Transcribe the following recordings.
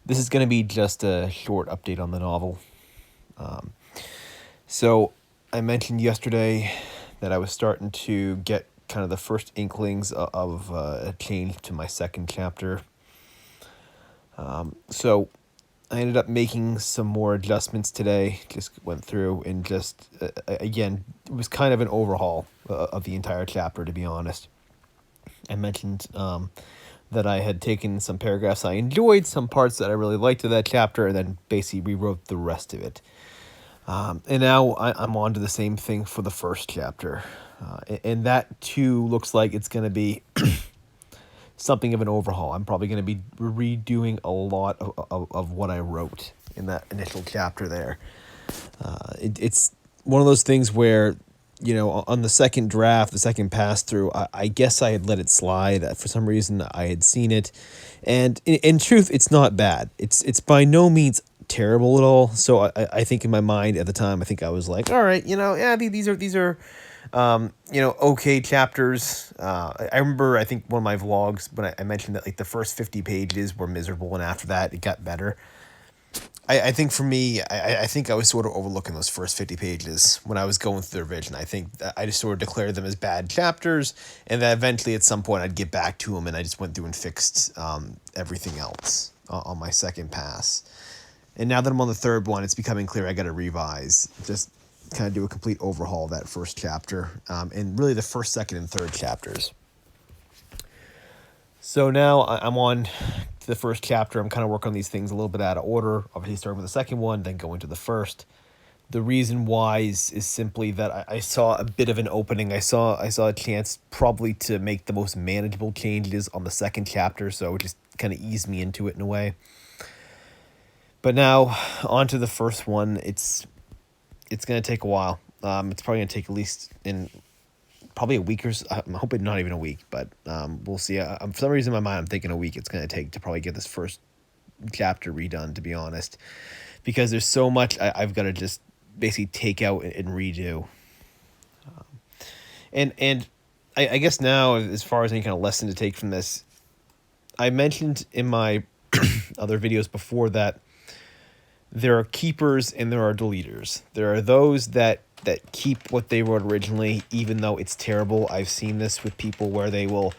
This is going to be just a short update on the novel. So I mentioned yesterday that I was starting to get kind of the first inklings of a change to my second chapter. So I ended up making some more adjustments today. Just went through and just, again, it was kind of an overhaul of the entire chapter, to be honest. I mentioned that I had taken some paragraphs I enjoyed, some parts that I really liked of that chapter, and then basically rewrote the rest of it. And now I'm on to the same thing for the first chapter. And that, too, looks like it's going to be something of an overhaul. I'm probably going to be redoing a lot of what I wrote in that initial chapter there. It's one of those things where, you know, on the second draft, the second pass through, I guess I had let it slide. For some reason, I had seen it. And in truth, it's not bad. It's by no means terrible at all. So I think in my mind at the time, I think I was like, all right, you know, yeah, these are okay chapters. I remember, I think one of my vlogs when I mentioned that like the first 50 pages were miserable, and after that it got better. I think for me, I think I was sort of overlooking those first 50 pages when I was going through the revision. I think that I just sort of declared them as bad chapters, and that eventually at some point I'd get back to them, and I just went through and fixed everything else on my second pass. And now that I'm on the third one, it's becoming clear I got to revise, just kind of do a complete overhaul of that first chapter, and really the first, second, and third chapters. So now I'm on to the first chapter. I'm kind of working on these things a little bit out of order. Obviously starting with the second one, then going to the first. The reason why is simply that I saw a bit of an opening. I saw a chance probably to make the most manageable changes on the second chapter, so it just kind of eased me into it in a way. But now on to the first one. It's going to take a while. It's probably going to take at least probably a week or so. I'm hoping not even a week, but we'll see. For some reason in my mind, I'm thinking a week it's going to take to probably get this first chapter redone, to be honest, because there's so much I've got to just basically take out and redo. And I guess now, as far as any kind of lesson to take from this, I mentioned in my other videos before that there are keepers and there are deleters. There are those that keep what they wrote originally, even though it's terrible. I've seen this with people where they will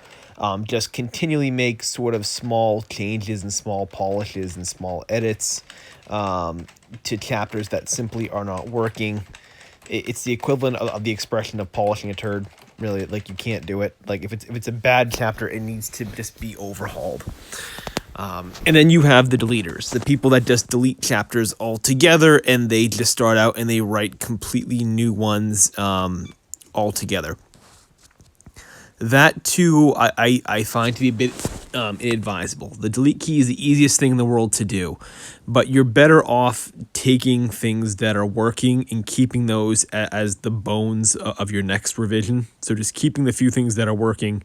just continually make sort of small changes and small polishes and small edits to chapters that simply are not working. It's the equivalent of the expression of polishing a turd. Really, like, you can't do it. Like, if it's a bad chapter, it needs to just be overhauled. And then you have the deleters, the people that just delete chapters altogether, and they just start out and they write completely new ones altogether. That, too, I find to be a bit inadvisable. The delete key is the easiest thing in the world to do, but you're better off taking things that are working and keeping those as the bones of your next revision. So just keeping the few things that are working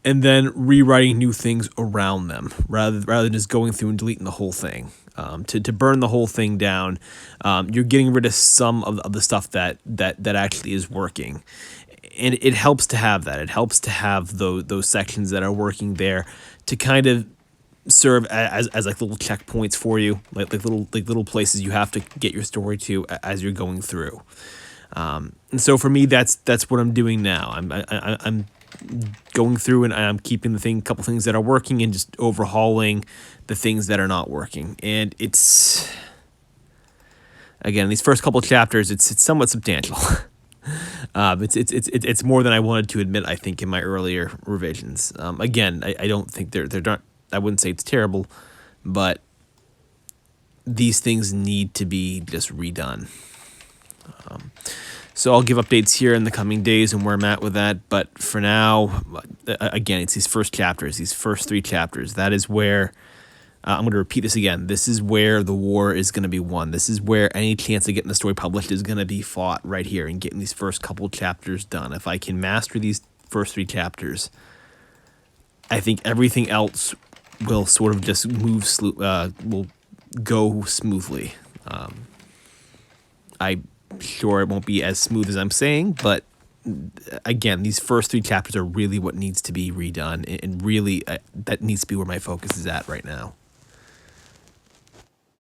and then rewriting new things around them, rather than just going through and deleting the whole thing. To burn the whole thing down, you're getting rid of some of the stuff that actually is working. And it helps to have that. It helps to have those sections that are working there to kind of serve as like little checkpoints for you, like little places you have to get your story to as you're going through. And so for me, that's what I'm doing now. I'm going through and I'm keeping a couple things that are working and just overhauling the things that are not working. And it's, again, these first couple chapters, it's somewhat substantial. It's more than I wanted to admit, I think, in my earlier revisions. Again, I don't think they're not, I wouldn't say it's terrible, but these things need to be just redone. So I'll give updates here in the coming days and where I'm at with that. But for now, again, it's these first chapters, these first 3 chapters. That is where, I'm going to repeat this again, this is where the war is going to be won. This is where any chance of getting the story published is going to be fought, right here, and getting these first couple chapters done. If I can master these first 3 chapters, I think everything else will sort of just will go smoothly. I'm sure it won't be as smooth as I'm saying, but again, these first 3 chapters are really what needs to be redone, and really that needs to be where my focus is at right now.